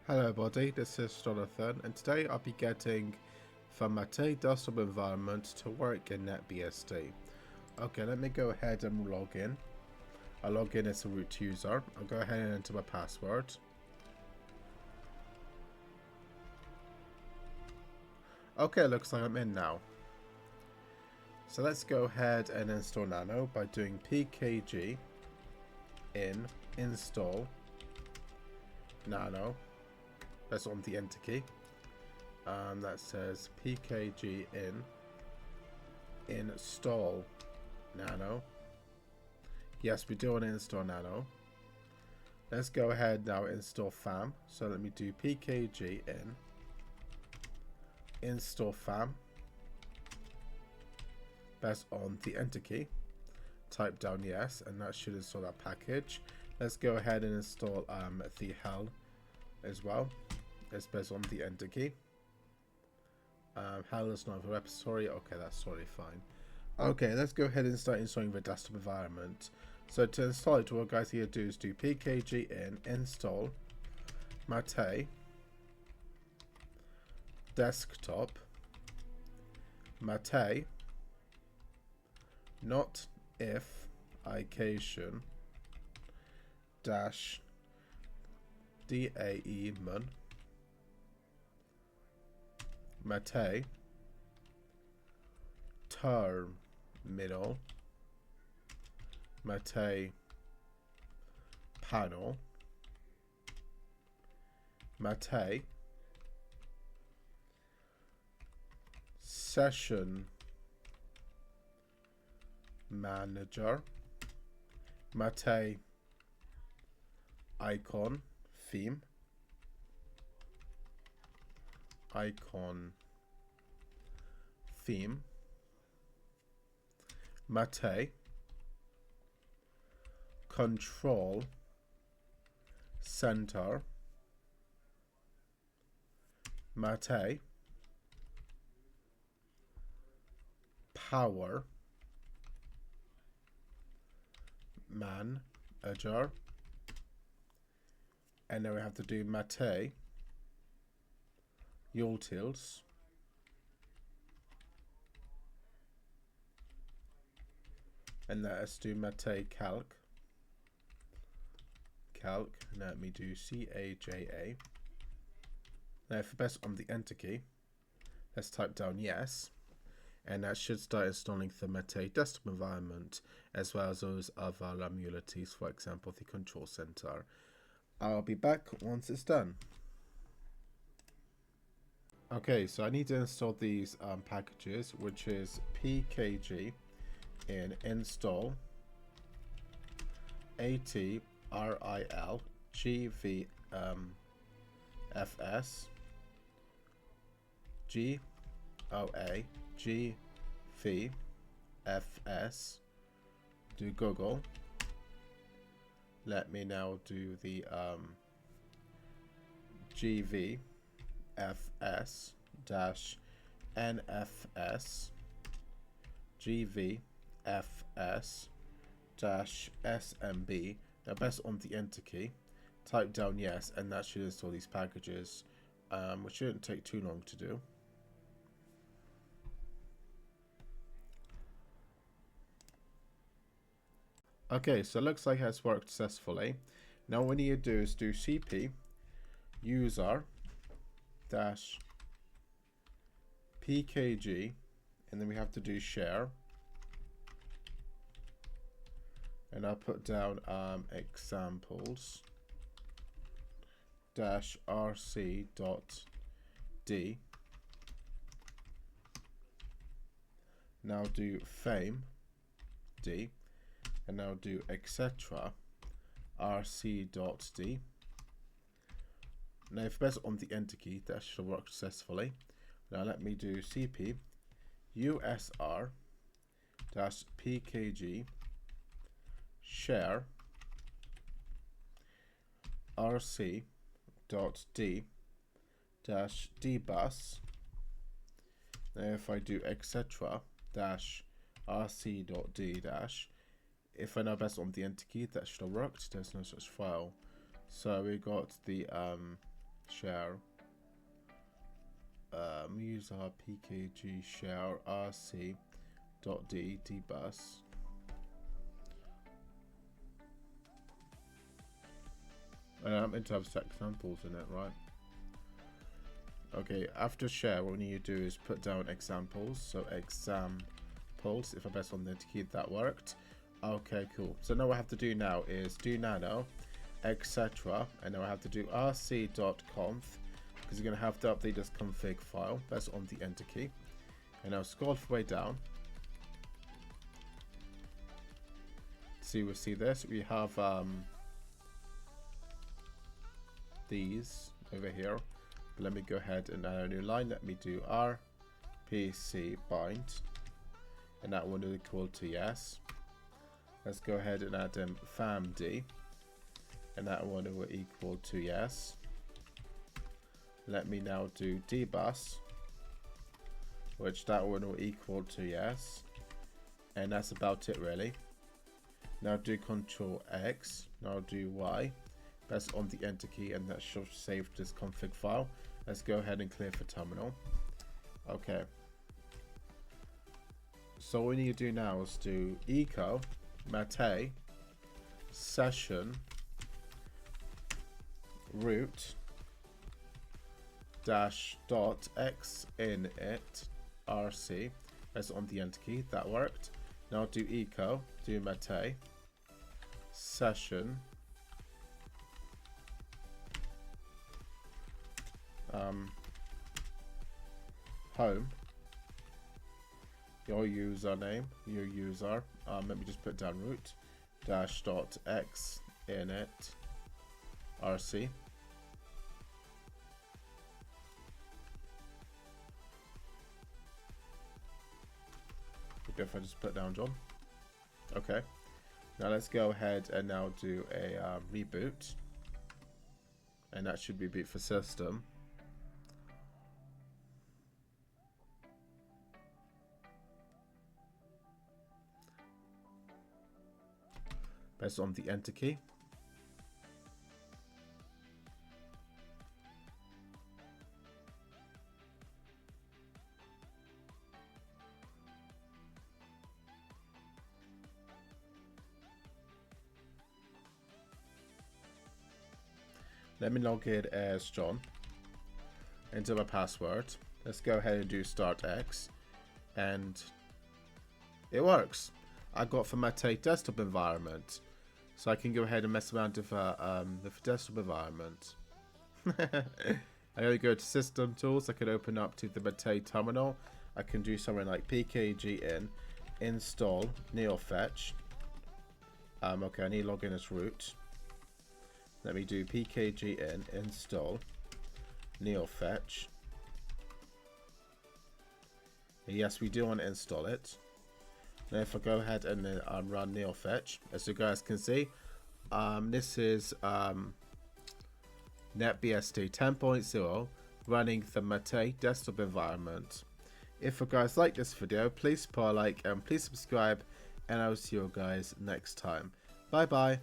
Hello everybody, this is Jonathan, and today I'll be getting the Mate desktop environment to work in NetBSD. Okay, let me go ahead and log in. I'll log in as a root user. I'll go ahead and enter my password. Okay, looks like I'm in now. So let's go ahead and install Nano by doing pkg in install Nano. That's on the enter key. That says pkg in install Nano. Yes, we do want to install Nano. Let's go ahead now install FAM. So let me do pkg in install FAM. That's on the enter key. Type down yes, and that should install that package. Let's go ahead and install the hell as well. It's based on the enter key. Hell is not a repository. Okay, that's totally fine. Okay, let's go ahead and start installing the desktop environment. So to install it, what guys here do is do pkg in install Mate desktop Mate not if ication dash daemon Mate terminal Mate panel Mate session manager Mate icon theme Mate control center Mate power manager, and then we have to do Mate utils and let's do Mate calc. Let me do caja. Now for best on the enter key, let's type down yes, and that should start installing the Mate desktop environment as well as those other utilities, for example the control center. I'll be back once it's done. Okay, so I need to install these packages, which is pkg in install atril gvfs goa gvfs do Google. Let me now do the gvfs dash nfs gvfs dash smb. Now best on the enter key, type down yes, and that should install these packages, which shouldn't take too long to do. Okay, so it looks like it has worked successfully. Now what we need to do is do cp user dash pkg, and then we have to do share, and I'll put down examples dash rc dot d. Now do fame d, and now do etc rc dot d. Now if press on the enter key, that should work successfully. Now let me do cp usr dash pkg share rc dot d dash dbus. Now if I do etc dash rc dot d dash, if I now press on the enter key, that should have worked. There's no such file. So we got the share user pkg share rc .d dbus. And I'm meant to have set examples in it, right? Okay, after share, what we need to do is put down examples. So examples, if I press on the key, that worked. Okay, cool. So now what I have to do now is do nano, etc. And now I have to do rc.conf, because you're going to have to update this config file. That's on the enter key. And now scroll the way down. So we see this. We have these over here. But let me go ahead and add a new line. Let me do rpc bind, and that one is equal to yes. Let's go ahead and add famd, and that one will equal to yes. Let me now do dbus, which that one will equal to yes. And that's about it really. Now do Control X, now do Y. Press on the enter key, and that should save this config file. Let's go ahead and clear for terminal. Okay. So what we need to do now is do echo mate session root dash dot x init rc. Press on the enter key. That worked. Now do echo, do mate session home, your username, your user, let me just put down root dash dot x init rc. If I just put down John. Okay, now let's go ahead and now do a reboot, and that should be boot for system. Press on the enter key. Let me log in as John. Enter my password. Let's go ahead and do start X, and it works. I got for my desktop environment, so I can go ahead and mess around with the desktop environment. I gotta go to System Tools. I can open up to the Mate terminal. I can do something like pkg in install neofetch. Okay, I need to log in as root. Let me do pkg in install neofetch. Yes, we do want to install it. Now if I go ahead and run neofetch, as you guys can see, this is NetBSD 10.0 running the Mate desktop environment. If you guys like this video, please put a like and please subscribe, and I'll see you guys next time. Bye bye.